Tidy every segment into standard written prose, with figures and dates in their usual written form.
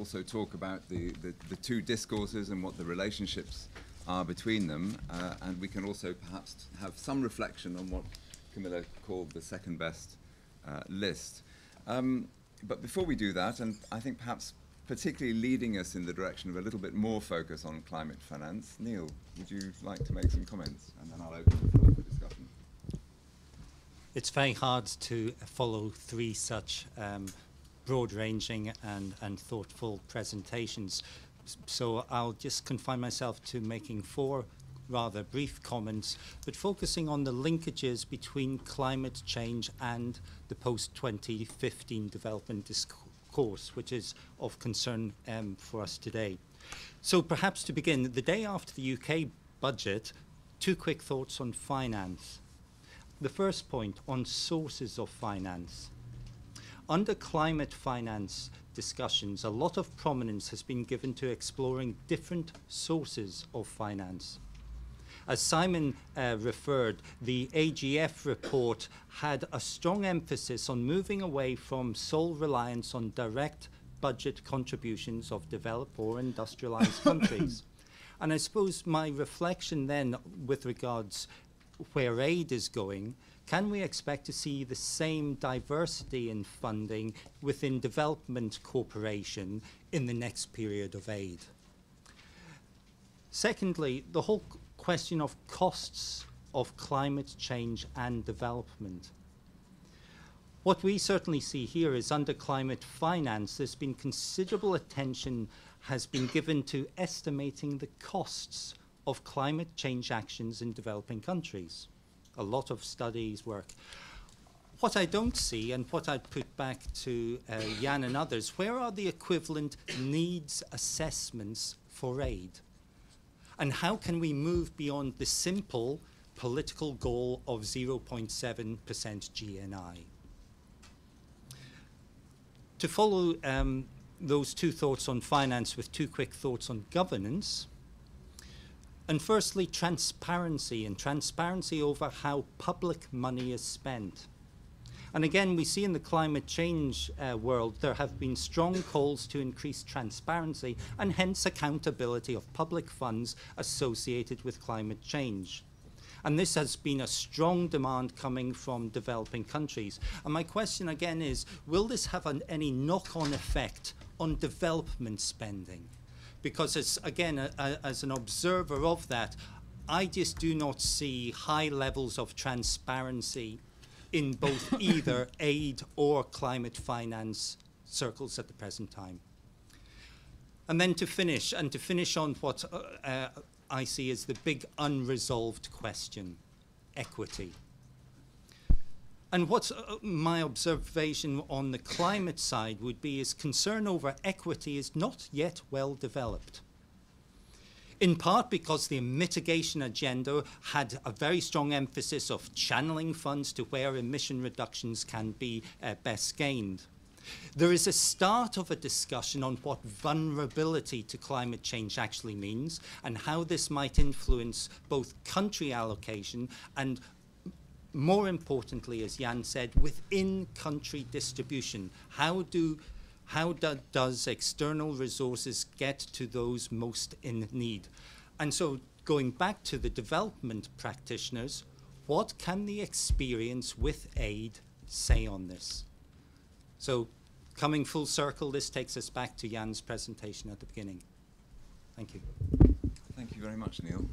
also talk about the two discourses and what the relationships are between them, and we can also perhaps have some reflection on what Camilla called the second best list. But before we do that, and I think perhaps particularly leading us in the direction of a little bit more focus on climate finance, Neil, would you like to make some comments? And then I'll open the floor for discussion. It's very hard to follow three such broad-ranging and thoughtful presentations. So I'll just confine myself to making four rather brief comments, but focusing on the linkages between climate change and the post-2015 development discourse, which is of concern for us today. So perhaps to begin, the day after the UK budget, two quick thoughts on finance. The first point on sources of finance. Under climate finance discussions, a lot of prominence has been given to exploring different sources of finance. As Simon referred, the AGF report had a strong emphasis on moving away from sole reliance on direct budget contributions of developed or industrialized countries. And I suppose my reflection then with regards where aid is going, can we expect to see the same diversity in funding within development cooperation in the next period of aid? Secondly, the whole question of costs of climate change and development. What we certainly see here is under climate finance, there's been considerable attention has been given to estimating the costs of climate change actions in developing countries. A lot of studies work. What I don't see, and what I'd put back to Jan and others, where are the equivalent needs assessments for aid? And how can we move beyond the simple political goal of 0.7% GNI? To follow those two thoughts on finance with two quick thoughts on governance. And firstly, transparency, and transparency over how public money is spent. And again, we see in the climate change world, there have been strong calls to increase transparency and hence accountability of public funds associated with climate change. And this has been a strong demand coming from developing countries. And my question again is, will this have any knock-on effect on development spending? Because as, again, as an observer of that, I just do not see high levels of transparency in both either aid or climate finance circles at the present time. And then to finish on what I see as the big unresolved question, equity. And what's my observation on the climate side would be is concern over equity is not yet well developed. In part because the mitigation agenda had a very strong emphasis of channeling funds to where emission reductions can be best gained. There is a start of a discussion on what vulnerability to climate change actually means and how this might influence both country allocation and, more importantly, as Jan said, within country distribution. How does external resources get to those most in need? And so going back to the development practitioners, what can the experience with aid say on this? So coming full circle, this takes us back to Jan's presentation at the beginning. Thank you. Thank you very much, Neil.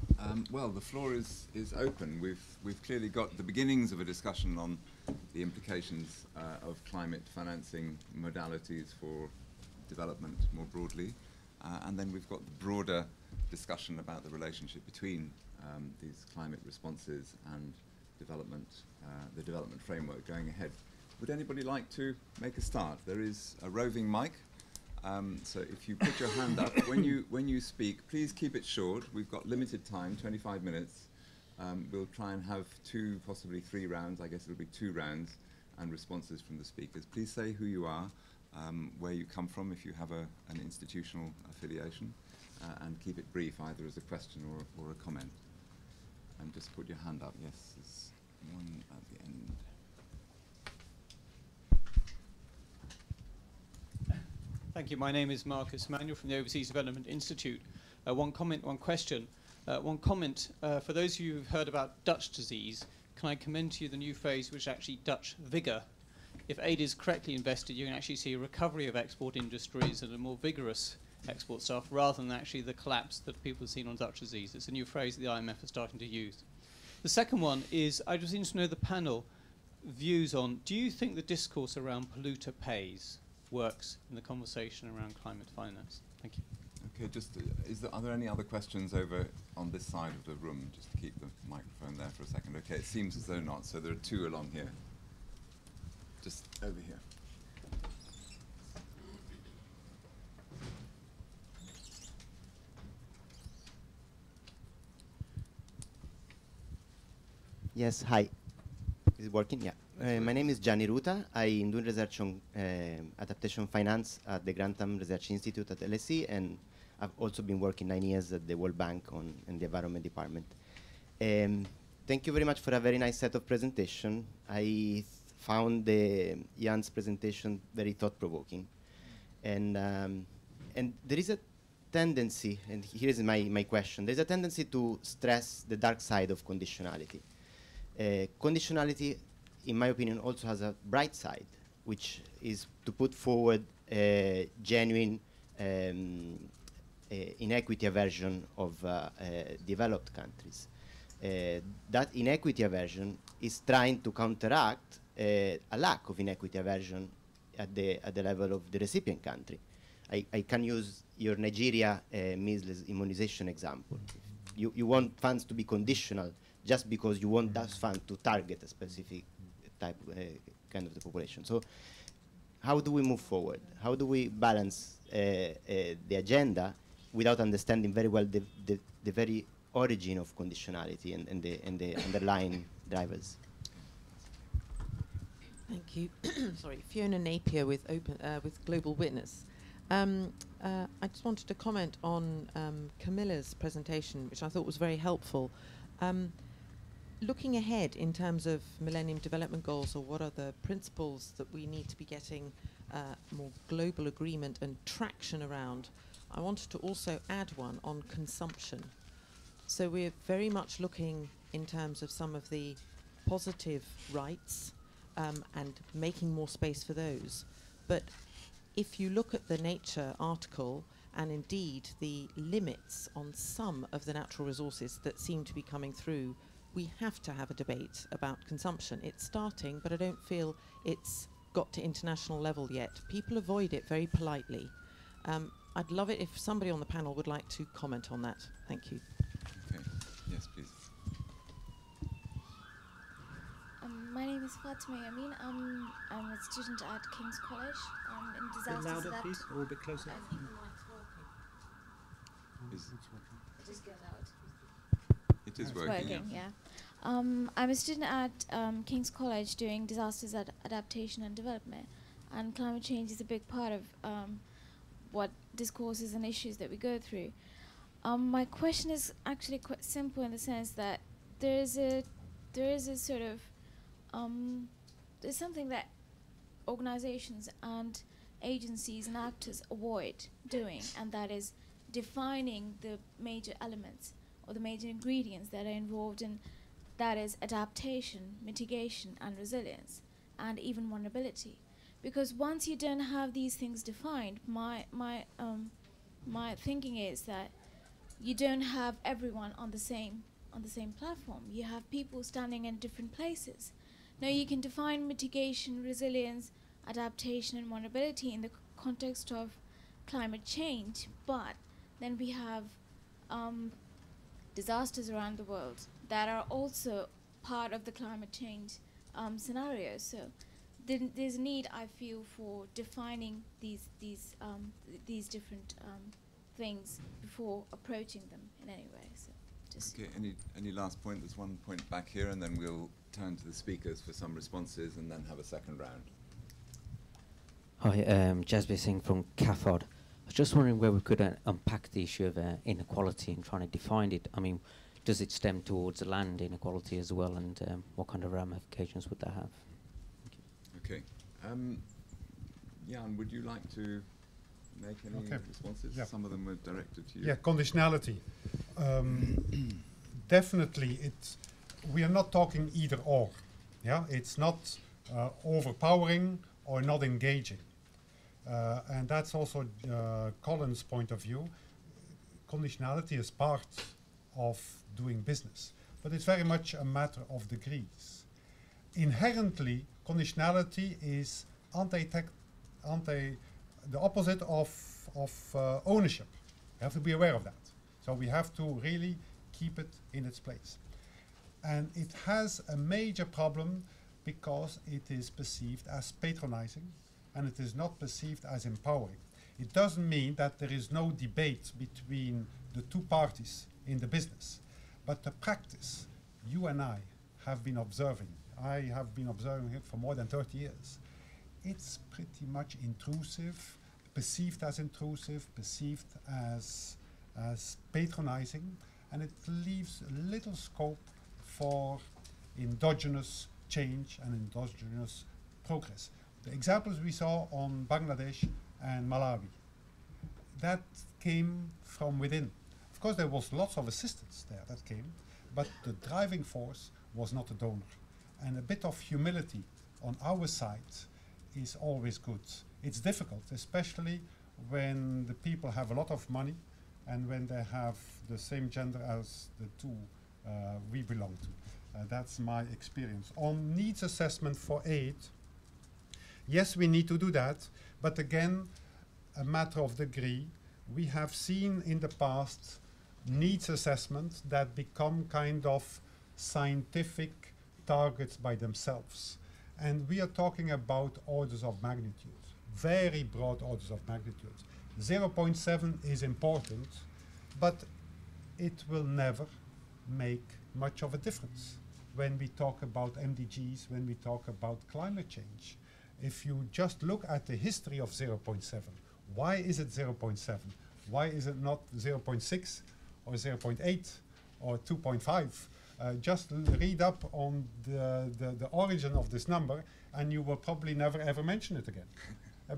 Well, the floor is open. We've clearly got the beginnings of a discussion on the implications of climate financing modalities for development more broadly, and then we've got the broader discussion about the relationship between these climate responses and development, the development framework going ahead. Would anybody like to make a start? There is a roving mic. So if you put your hand up, when you speak, please keep it short. We've got limited time, 25 minutes. We'll try and have 2, possibly 3 rounds. I guess it'll be 2 rounds and responses from the speakers. Please say who you are, where you come from if you have an institutional affiliation, and keep it brief, either as a question or a comment. And just put your hand up. Yes, there's one at the end. Thank Thank you. My name is Marcus Manuel from the Overseas Development Institute. One comment, one question. One comment, for those of you who've heard about Dutch disease, can I commend to you the new phrase, which is actually Dutch vigour. If aid is correctly invested, you can actually see a recovery of export industries and a more vigorous export stuff, rather than actually the collapse that people have seen on Dutch disease. It's a new phrase that the IMF is starting to use. The second one is, I just need to know the panel views on, do you think the discourse around polluter pays works in the conversation around climate finance? Thank you. Okay, just, are there any other questions over on this side of the room? Just to keep the microphone there for a second. Okay, it seems as though not, so there are two along here. Just over here. Yes, hi. Is it working? Yeah. My name is Gianni Ruta. I'm doing research on adaptation finance at the Grantham Research Institute at LSE, and I've also been working 9 years at the World Bank in the Environment Department. Thank you very much for a very nice set of presentation. I found Jan's presentation very thought-provoking. And there is a tendency, and here is my question, there's a tendency to stress the dark side of conditionality. Conditionality, in my opinion, also has a bright side, which is to put forward a genuine inequity aversion of developed countries. That inequity aversion is trying to counteract a lack of inequity aversion at the level of the recipient country. I can use your Nigeria measles immunization example. You want funds to be conditional just because you want that fund to target a specific type, kind of the population. So how do we move forward? How do we balance the agenda without understanding very well the very origin of conditionality and the underlying drivers? Thank you. Sorry, Fiona Napier with Global Witness. I just wanted to comment on Camilla's presentation, which I thought was very helpful. Looking ahead in terms of Millennium Development Goals, or what are the principles that we need to be getting more global agreement and traction around, I wanted to also add one on consumption. So we're very much looking in terms of some of the positive rights and making more space for those. But if you look at the Nature article, and indeed the limits on some of the natural resources that seem to be coming through, we have to have a debate about consumption. It's starting, but I don't feel it's got to international level yet. People avoid it very politely. I'd love it if somebody on the panel would like to comment on that. Thank you. Okay. Yes, please. My name is Fatima Yamin. I'm a student at King's College in disasters. A bit louder, please, or a bit closer. Just get out. It is It's working, yeah. I'm a student at King's College doing disasters adaptation and development, and climate change is a big part of what discourses and issues that we go through. My question is actually quite simple in the sense that there is a sort of there's something that organizations and agencies and actors avoid doing, and that is defining the major elements or the major ingredients that are involved in, that is adaptation, mitigation, and resilience, and even vulnerability. Because once you don't have these things defined, my thinking is that you don't have everyone on the same platform. You have people standing in different places. Now you can define mitigation, resilience, adaptation, and vulnerability in the context of climate change, but then we have disasters around the world that are also part of the climate change scenario. So there's a need, I feel, for defining these different things before approaching them in any way. So just Okay, any last point? There's one point back here, and then we'll turn to the speakers for some responses and then have a second round. Hi, Jasbir Singh from CAFOD. I was just wondering where we could unpack the issue of inequality and trying to define it. I mean, does it stem towards land inequality as well, and what kind of ramifications would that have? Okay. Jan, would you like to make any responses? Yeah. Some of them were directed to you. Yeah, conditionality. Definitely, we are not talking either or. Yeah, it's not overpowering or not engaging. And that's also Colin's point of view. Conditionality is part of doing business, but it's very much a matter of degrees. Inherently, conditionality is the opposite of ownership. You have to be aware of that. So we have to really keep it in its place. And it has a major problem because it is perceived as patronizing and it is not perceived as empowering. It doesn't mean that there is no debate between the two parties in the business, but the practice you and I have been observing, I have been observing it for more than 30 years. It's pretty much intrusive, perceived as intrusive, perceived as patronizing, and it leaves little scope for endogenous change and endogenous progress. The examples we saw on Bangladesh and Malawi, that came from within. Of course, there was lots of assistance there that came, but the driving force was not a donor. And a bit of humility on our side is always good. It's difficult, especially when the people have a lot of money and when they have the same gender as the two we belong to. That's my experience. On needs assessment for aid, yes, we need to do that, but again, a matter of degree. We have seen in the past needs assessments that become kind of scientific targets by themselves. And we are talking about orders of magnitude, very broad orders of magnitude. 0.7 is important, but it will never make much of a difference when we talk about MDGs, when we talk about climate change. If you just look at the history of 0.7, why is it 0.7? Why is it not 0.6 or 0.8 or 2.5? Just read up on the origin of this number and you will probably never ever mention it again.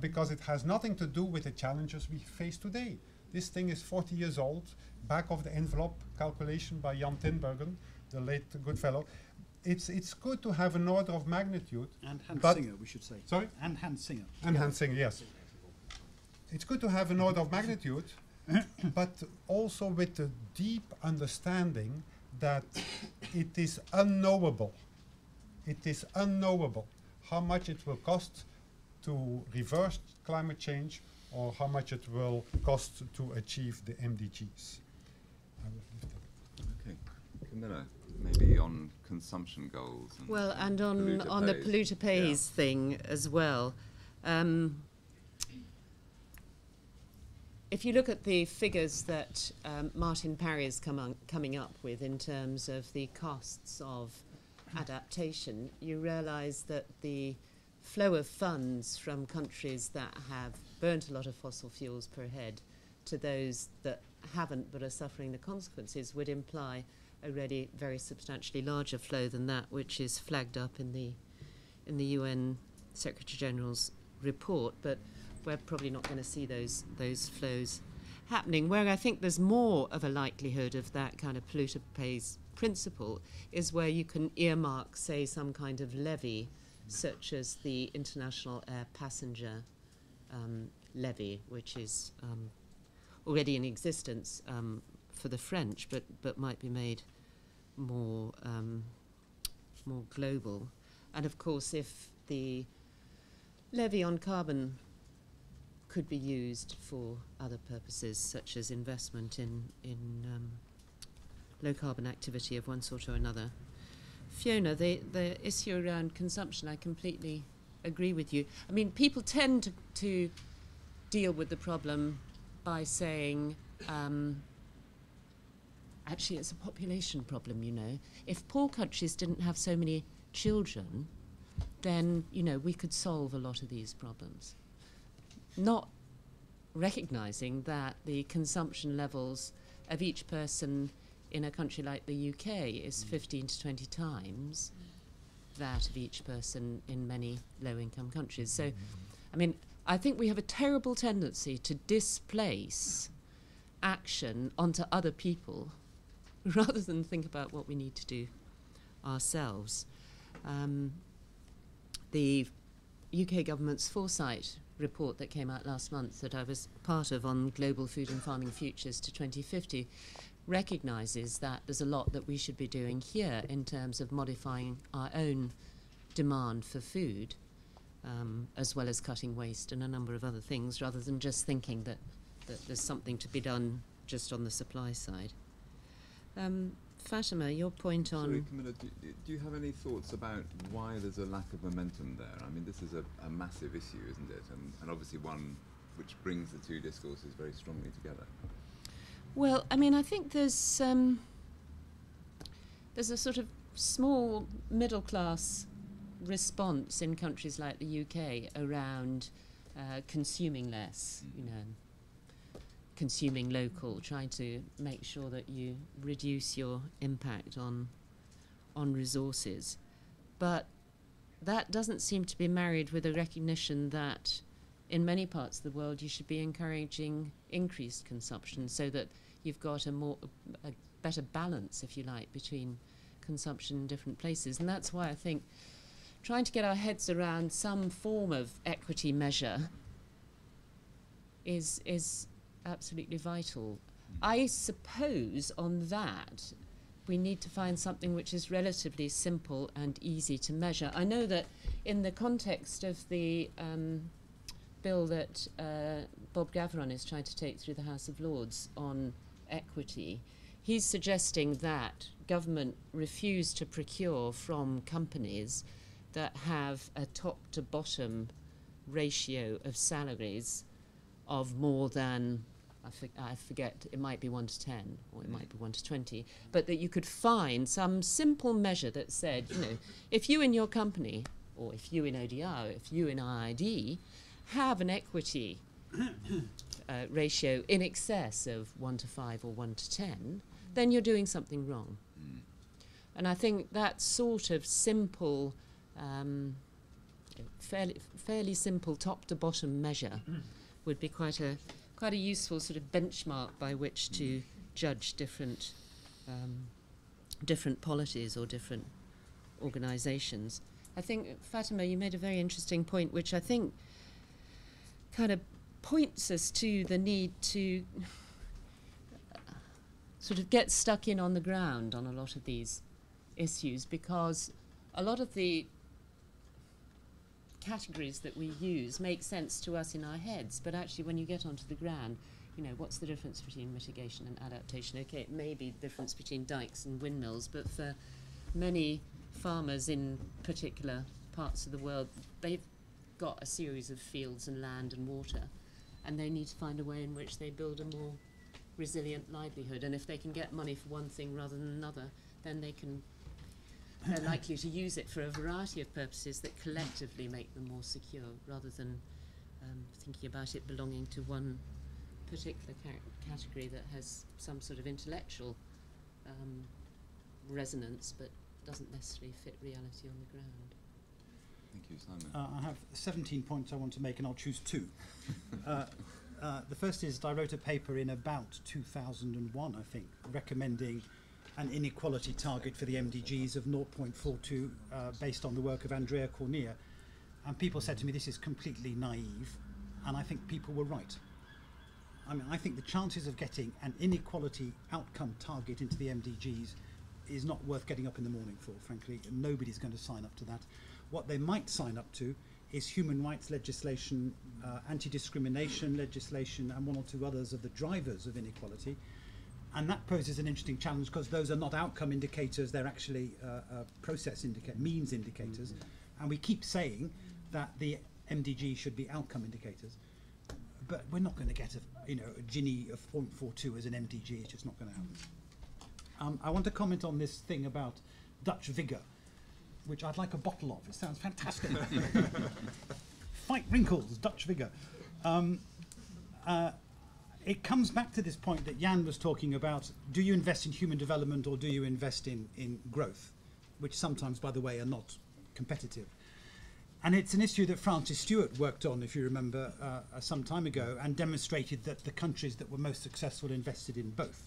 Because it has nothing to do with the challenges we face today. This thing is 40 years old, back of the envelope calculation by Jan Tinbergen, the late good fellow. It's good to have an order of magnitude. And Hans Singer, we should say. Sorry? And Hans Singer. And Hans Singer, yes. It's good to have an order of magnitude, but also with a deep understanding that it is unknowable. It is unknowable how much it will cost to reverse climate change or how much it will cost to achieve the MDGs. Okay, Camilla, maybe on consumption goals. And well, and on the polluter pays thing as well. If you look at the figures that Martin Parry is coming up with in terms of the costs of adaptation, you realise that the flow of funds from countries that have burnt a lot of fossil fuels per head to those that haven't but are suffering the consequences would imply a really very substantially larger flow than that which is flagged up in the UN Secretary General's report. But we're probably not going to see those flows happening. Where I think there's more of a likelihood of that kind of polluter pays principle is where you can earmark, say, some kind of levy, such as the International Air Passenger levy, which is already in existence for the French, but might be made more global. And of course, if the levy on carbon could be used for other purposes, such as investment in low carbon activity of one sort or another. Fiona, the issue around consumption, I completely agree with you. I mean, people tend to deal with the problem by saying, actually, it's a population problem, you know. If poor countries didn't have so many children, then, you know, we could solve a lot of these problems. Not recognising that the consumption levels of each person in a country like the UK is 15 to 20 times that of each person in many low-income countries. So, I mean, I think we have a terrible tendency to displace action onto other people rather than think about what we need to do ourselves. The UK government's Foresight report that came out last month that I was part of on global food and farming futures to 2050 recognises that there's a lot that we should be doing here in terms of modifying our own demand for food, as well as cutting waste and a number of other things, rather than just thinking that there's something to be done just on the supply side. Fatima, your point on... Sorry, Camilla, do you have any thoughts about why there's a lack of momentum there? I mean, this is a massive issue, isn't it? And obviously one which brings the two discourses very strongly together. Well, I mean, I think there's a sort of small middle-class response in countries like the UK around consuming less, you know, consuming local, trying to make sure that you reduce your impact on resources. But that doesn't seem to be married with a recognition that in many parts of the world you should be encouraging increased consumption so that you've got a better balance, if you like, between consumption in different places. And that's why I think trying to get our heads around some form of equity measure is absolutely vital. I suppose on that we need to find something which is relatively simple and easy to measure. I know that in the context of the bill that Bob Gaveron is trying to take through the House of Lords on equity, he's suggesting that government refuse to procure from companies that have a top to bottom ratio of salaries of more than, I forget, it might be 1 to 10 or it might be 1 to 20, but that you could find some simple measure that said, you know, if you in your company, or if you in ODR, if you in IID, have an equity ratio in excess of 1 to 5 or 1 to 10, then you're doing something wrong. And I think that sort of simple, fairly simple top to bottom measure would be quite a useful sort of benchmark by which to judge different policies or different organisations. I think, Fatima, you made a very interesting point, which I think kind of points us to the need to sort of get stuck in on the ground on a lot of these issues, because a lot of the categories that we use make sense to us in our heads, but actually when you get onto the ground, you know, what's the difference between mitigation and adaptation? Okay, it may be the difference between dikes and windmills, but for many farmers in particular parts of the world, they've got a series of fields and land and water, and they need to find a way in which they build a more resilient livelihood. And if they can get money for one thing rather than another, then they're likely to use it for a variety of purposes that collectively make them more secure, rather than thinking about it belonging to one particular category that has some sort of intellectual resonance but doesn't necessarily fit reality on the ground. Thank you, Simon. I have 17 points I want to make, and I'll choose 2. The first is that I wrote a paper in about 2001, I think, recommending an inequality target for the MDGs of 0.42 based on the work of Andrea Cornea. And people said to me, this is completely naive, and I think people were right. I mean, I think the chances of getting an inequality outcome target into the MDGs is not worth getting up in the morning for, frankly. Nobody's going to sign up to that. What they might sign up to is human rights legislation, anti-discrimination legislation, and 1 or 2 others of the drivers of inequality. And that poses an interesting challenge, because those are not outcome indicators, they're actually means indicators. And we keep saying that the MDG should be outcome indicators, but we're not going to get a Gini of 0.42 as an MDG. It's just not going to happen. I want to comment on this thing about Dutch vigour, which I'd like a bottle of. It sounds fantastic. Fight wrinkles, Dutch vigour. It comes back to this point that Jan was talking about. Do you invest in human development or do you invest in growth? Which sometimes, by the way, are not competitive. And it's an issue that Francis Stewart worked on, if you remember, some time ago, and demonstrated that the countries that were most successful invested in both.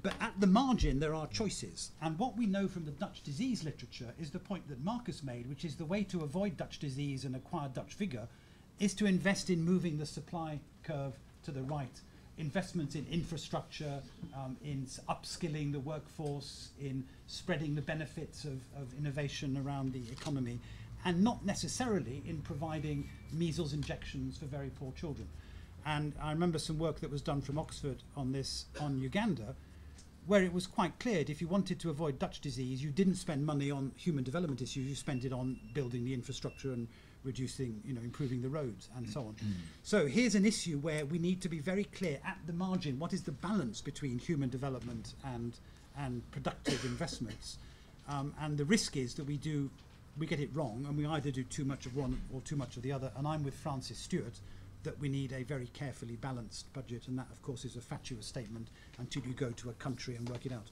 But at the margin, there are choices. And what we know from the Dutch disease literature is the point that Marcus made, which is the way to avoid Dutch disease and acquire Dutch vigour is to invest in moving the supply curve to the right. Investment in infrastructure, in upskilling the workforce, in spreading the benefits of innovation around the economy, and not necessarily in providing measles injections for very poor children. And I remember some work that was done from Oxford on this, on Uganda, where it was quite clear that if you wanted to avoid Dutch disease, you didn't spend money on human development issues, you spent it on building the infrastructure and reducing, improving the roads and so on. So here's an issue where we need to be very clear at the margin, what is the balance between human development and productive investments? And the risk is that we get it wrong, and we either do too much of one or too much of the other. And I'm with Francis Stewart that we need a very carefully balanced budget, and that, of course, is a fatuous statement until you go to a country and work it out.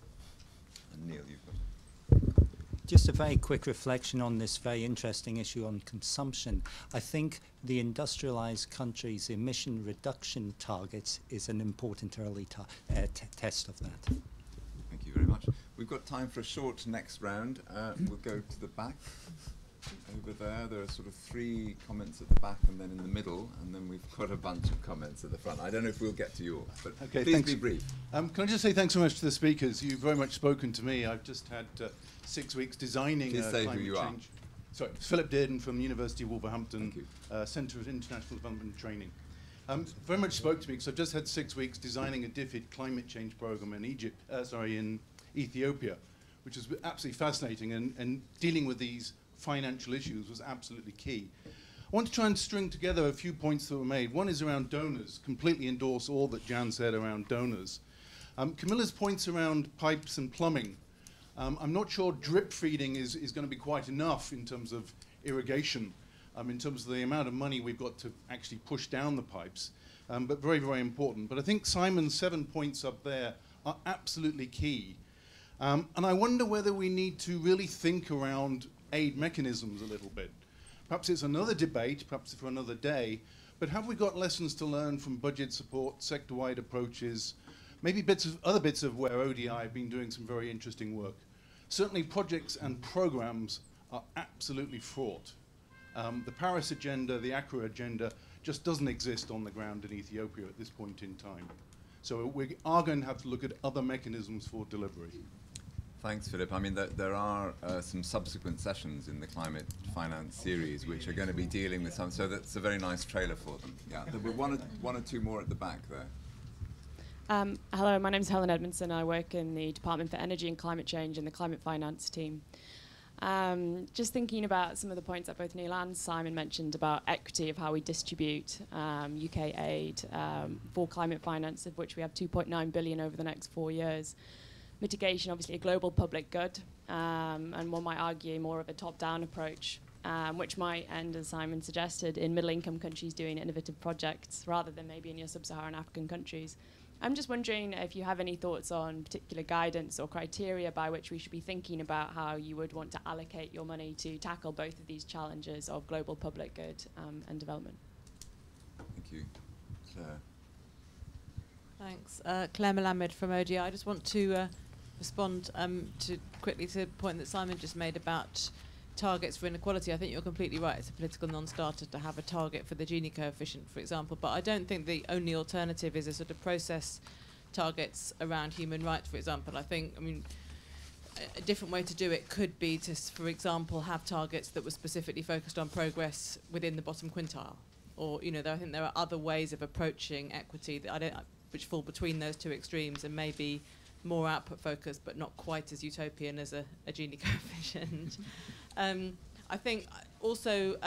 And Neil, you've got... Just a very quick reflection on this very interesting issue on consumption. I think the industrialized countries' emission reduction targets is an important early test of that. Thank you very much. We've got time for a short next round. We'll go to the back. Over there, there are sort of 3 comments at the back and then in the middle, and then we've got a bunch of comments at the front. I don't know if we'll get to yours, but okay, please thanks. be brief. Can I just say thanks so much to the speakers? You've very much spoken to me. I've just had 6 weeks designing Please say climate who you change. Sorry, Philip Dearden from the University of Wolverhampton Centre of International Development and Training. Very much spoke to me because I've just had 6 weeks designing a DFID climate change program in in Ethiopia, which is absolutely fascinating, and dealing with these financial issues was absolutely key. I want to try and string together a few points that were made. One is around donors, completely endorse all that Jan said around donors. Camilla's points around pipes and plumbing. I'm not sure drip feeding is going to be quite enough in terms of irrigation, in terms of the amount of money we've got to actually push down the pipes, but very, very important. But I think Simon's 7 points up there are absolutely key. And I wonder whether we need to really think around aid mechanisms a little bit. Perhaps it's another debate, perhaps for another day, but have we got lessons to learn from budget support, sector-wide approaches, maybe other bits of where ODI have been doing some very interesting work? Certainly projects and programs are absolutely fraught. The Paris agenda, the Accra agenda, just doesn't exist on the ground in Ethiopia at this point in time. So we are going to have to look at other mechanisms for delivery. Thanks, Philip. I mean, there are some subsequent sessions in the climate finance series which are going to be dealing with some, so that's a very nice trailer for them. Yeah, there were one or two more at the back there. Hello, my name is Helen Edmondson. I work in the Department for Energy and Climate Change in the Climate Finance team. Just thinking about some of the points that both Neil and Simon mentioned about equity, of how we distribute UK aid for climate finance, of which we have 2.9 billion over the next 4 years. Mitigation, obviously a global public good, and one might argue more of a top-down approach, which might end, as Simon suggested, in middle-income countries doing innovative projects rather than maybe in your sub-Saharan African countries. I'm just wondering if you have any thoughts on particular guidance or criteria by which we should be thinking about how you would want to allocate your money to tackle both of these challenges of global public good and development. Thank you. Claire. Thanks. Claire Melamed from ODI. I just want to respond quickly to the point that Simon just made about targets for inequality. I think you're completely right. It's a political non-starter to have a target for the Gini coefficient, for example. But I don't think the only alternative is a sort of process targets around human rights, for example. I mean, a different way to do it could be to, for example, have targets that were specifically focused on progress within the bottom quintile. Or, I think there are other ways of approaching equity that which fall between those two extremes and maybe more output focused, but not quite as utopian as a Gini coefficient. I think also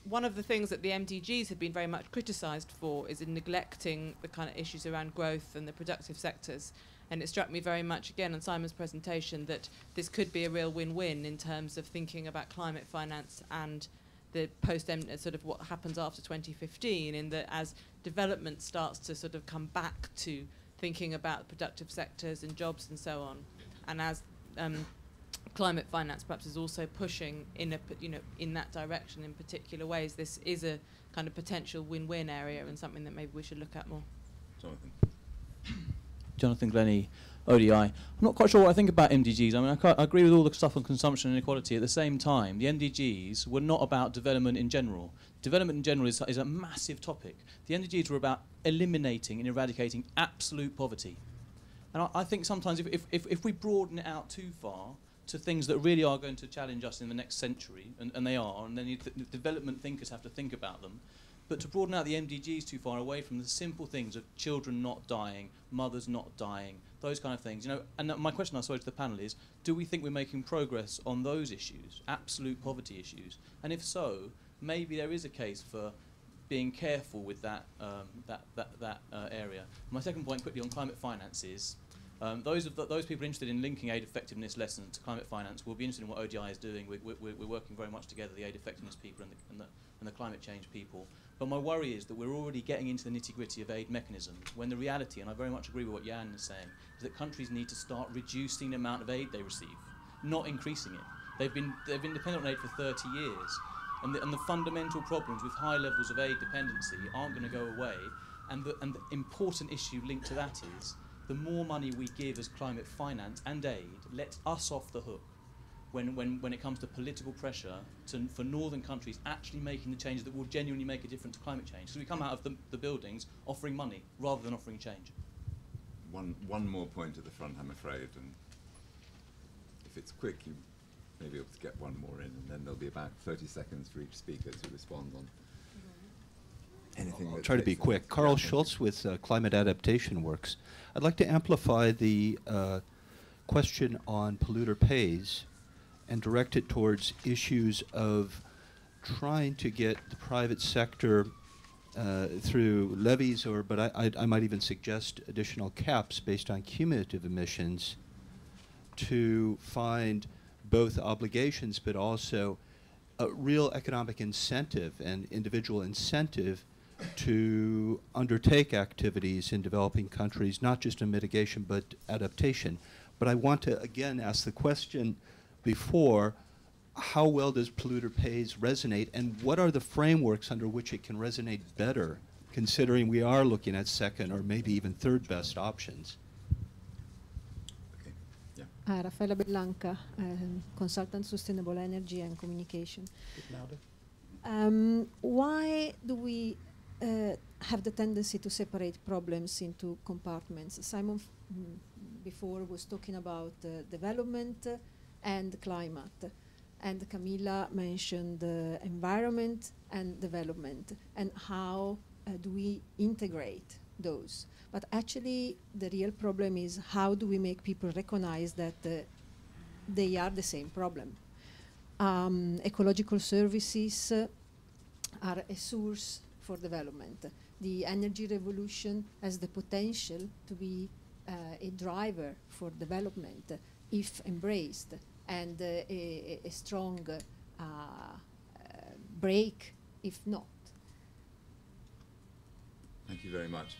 one of the things that the MDGs have been very much criticised for is in neglecting the kind of issues around growth and the productive sectors. And it struck me very much, again, on Simon's presentation, that this could be a real win-win in terms of thinking about climate finance and the sort of what happens after 2015, in that as development starts to sort of come back to thinking about productive sectors and jobs and so on, and as climate finance perhaps is also pushing in in that direction in particular ways. This is a kind of potential win-win area and something that maybe we should look at more. Jonathan Glennie, ODI. I'm not quite sure what I think about MDGs. I mean, I agree with all the stuff on consumption and inequality. At the same time, the MDGs were not about development in general. Development in general is a massive topic. The MDGs were about eliminating and eradicating absolute poverty. And I think sometimes if we broaden it out too far to things that really are going to challenge us in the next century, and they are, and then development thinkers have to think about them, but to broaden out the MDGs too far away from the simple things of children not dying, mothers not dying, those kind of things. And my question, I suppose, to the panel is, do we think we're making progress on those issues, absolute poverty issues? And if so, maybe there is a case for being careful with that area. My second point, quickly, on climate finance is, those people interested in linking aid effectiveness lessons to climate finance will be interested in what ODI is doing. We're working very much together, the aid effectiveness people and the climate change people. But my worry is that we're already getting into the nitty-gritty of aid mechanisms, when the reality, and I very much agree with what Jan is saying, is that countries need to start reducing the amount of aid they receive, not increasing it. They've been dependent on aid for 30 years, and the fundamental problems with high levels of aid dependency aren't going to go away. And the important issue linked to that is, the more money we give as climate finance and aid lets us off the hook when it comes to political pressure for northern countries actually making the changes that will genuinely make a difference to climate change. So we come out of the buildings offering money rather than offering change. One more point at the front, I'm afraid, and if it's quick, you may be able to get one more in, and then there'll be about 30 seconds for each speaker to respond on anything. I'll try to be quick. Carl Schultz with Climate Adaptation Works. I'd like to amplify the question on polluter pays and direct it towards issues of trying to get the private sector through levies, but I might even suggest additional caps based on cumulative emissions to find both obligations but also a real economic incentive and individual incentive to undertake activities in developing countries, not just in mitigation but adaptation. But I want to again ask the question before, how well does polluter pays resonate, and what are the frameworks under which it can resonate better, considering we are looking at second or maybe even third best options? Okay. Yeah. Raffaella Bellanca, Consultant Sustainable Energy and Communication. Why do we have the tendency to separate problems into compartments? Simon before was talking about development and climate, and Camilla mentioned environment and development, and how do we integrate those. But actually the real problem is, how do we make people recognize that they are the same problem? Ecological services are a source for development. The energy revolution has the potential to be a driver for development if embraced, and a strong break if not. Thank you very much.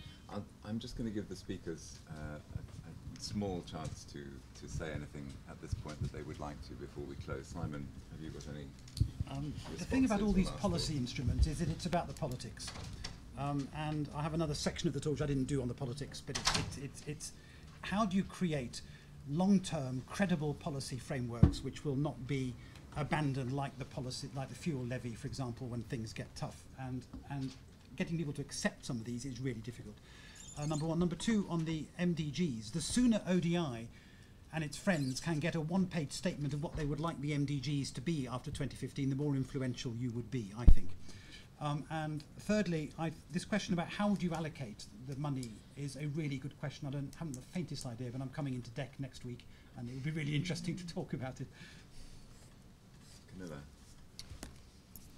I'm just going to give the speakers a small chance to say anything at this point that they would like to before we close. Simon, have you got any? The thing about all these policy instruments is that it's about the politics. And I have another section of the talk which I didn't do on the politics, but it's how do you create long-term, credible policy frameworks which will not be abandoned like the fuel levy, for example, when things get tough, and getting people to accept some of these is really difficult. Number one. Number two, on the MDGs, the sooner ODI and its friends can get a one-page statement of what they would like the MDGs to be after 2015, the more influential you would be, I think. And thirdly, this question about how would you allocate the money is a really good question. I haven't the faintest idea, but I'm coming into DEC next week, and it would be really interesting to talk about it. Camilla.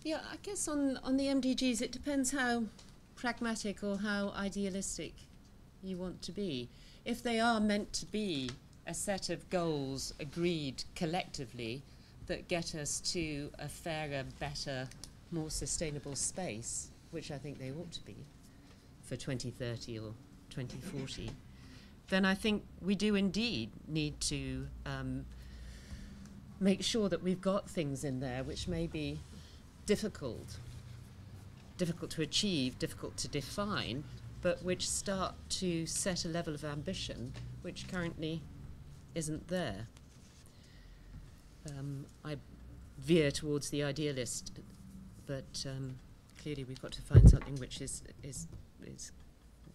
Yeah, I guess on the MDGs, it depends how pragmatic or how idealistic you want to be. If they are meant to be a set of goals agreed collectively that get us to a fairer, better, more sustainable space, which I think they ought to be for 2030 or 2040, then I think we do indeed need to make sure that we've got things in there which may be difficult to achieve, difficult to define, but which start to set a level of ambition which currently isn't there. I veer towards the idealist, but clearly we've got to find something which is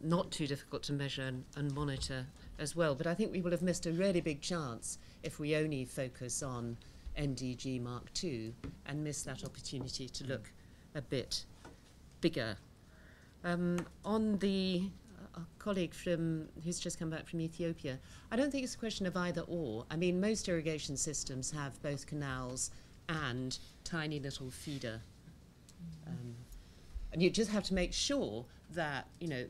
not too difficult to measure and monitor as well. But I think we will have missed a really big chance if we only focus on NDG Mark II and miss that opportunity to look a bit bigger. On the colleague who's just come back from Ethiopia, I don't think it's a question of either or. I mean, most irrigation systems have both canals and tiny little feeder. And you just have to make sure that, you know,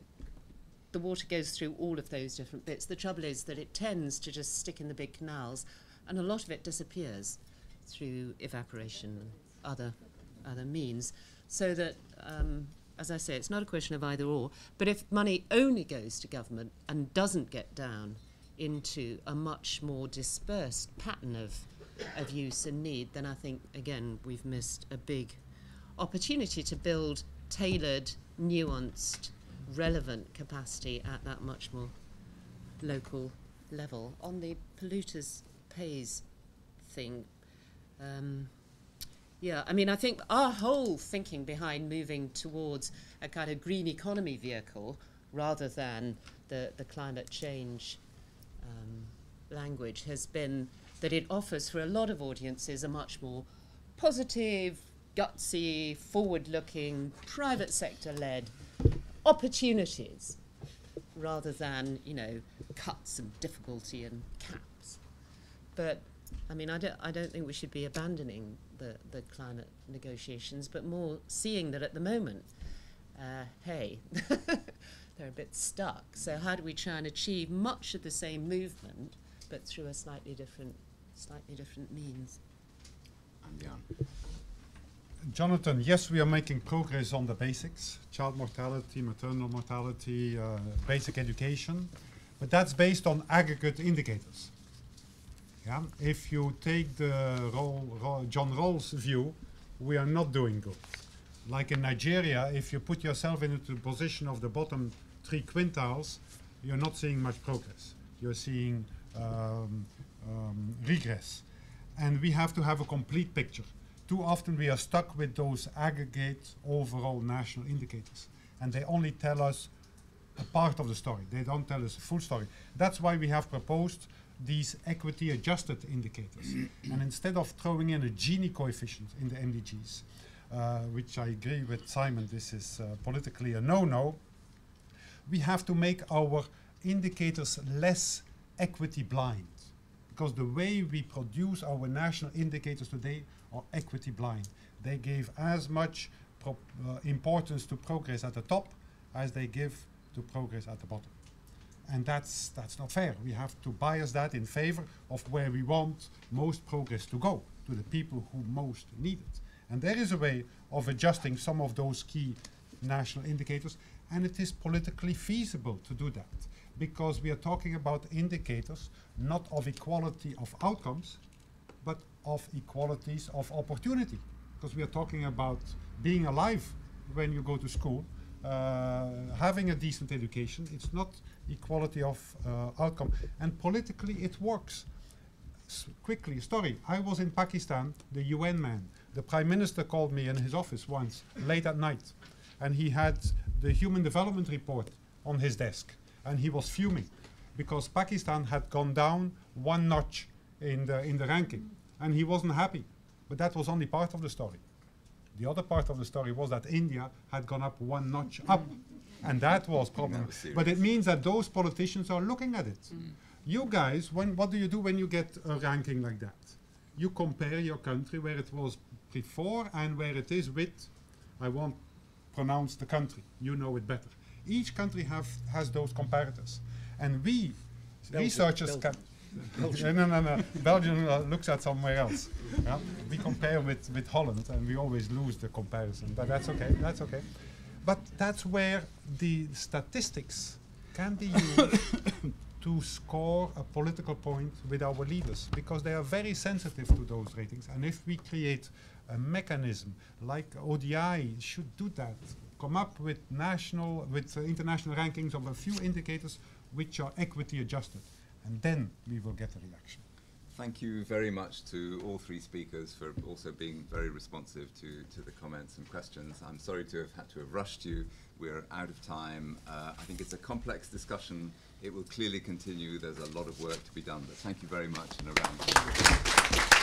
the water goes through all of those different bits. The trouble is that it tends to just stick in the big canals, and a lot of it disappears through evaporation and other means. So that, as I say, it's not a question of either or. But if money only goes to government and doesn't get down into a much more dispersed pattern of use and need, then I think, again, we've missed a big opportunity to build tailored, nuanced, relevant capacity at that much more local level. On the polluters pays thing, yeah, I mean, I think our whole thinking behind moving towards a kind of green economy vehicle rather than the climate change language has been that it offers for a lot of audiences a much more positive, gutsy, forward-looking, private sector-led opportunities rather than, you know, cuts and difficulty and caps. But I mean, I don't think we should be abandoning the climate negotiations, but more seeing that at the moment, hey, they're a bit stuck. So how do we try and achieve much of the same movement, but through a slightly different means? Jonathan, yes, we are making progress on the basics, child mortality, maternal mortality, basic education, but that's based on aggregate indicators. Yeah? If you take the John Rawls view, we are not doing good. Like in Nigeria, if you put yourself into the position of the bottom 3 quintiles, you're not seeing much progress. You're seeing regress. And we have to have a complete picture. Too often we are stuck with those aggregate overall national indicators, and they only tell us a part of the story. They don't tell us the full story. That's why we have proposed these equity adjusted indicators. And instead of throwing in a Gini coefficient in the MDGs, which I agree with Simon, this is politically a no-no, we have to make our indicators less equity blind. Because the way we produce our national indicators today are equity blind. They give as much importance to progress at the top as they give to progress at the bottom. And that's not fair. We have to bias that in favor of where we want most progress to go, to the people who most need it. And there is a way of adjusting some of those key national indicators, and it is politically feasible to do that, because we are talking about indicators not of equality of outcomes, but of equalities of opportunity. Because we are talking about being alive when you go to school, having a decent education. It's not equality of outcome. And politically it works. Quickly, story. I was in Pakistan, the UN man. The Prime Minister called me in his office once, late at night, and he had the Human Development Report on his desk. And he was fuming because Pakistan had gone down 1 notch in the ranking, and he wasn't happy. But that was only part of the story. The other part of the story was that India had gone up 1 notch up, and that was problem. But it means that those politicians are looking at it. You guys, what do you do when you get a ranking like that? You compare your country where it was before and where it is with, I won't pronounce the country, you know it better. Each country has those comparators. And we, researchers can... No. Belgium looks at somewhere else. Yeah? We compare with Holland, and we always lose the comparison. But that's okay. But that's where the statistics can be used to score a political point with our leaders, because they are very sensitive to those ratings. And if we create a mechanism like ODI should do that, come up with international rankings of a few indicators which are equity adjusted, and then we will get a reaction. Thank you very much to all three speakers for also being very responsive to the comments and questions. I'm sorry to have had to have rushed you. We're out of time. I think it's a complex discussion. It will clearly continue. There's a lot of work to be done, but thank you very much and a round of applause.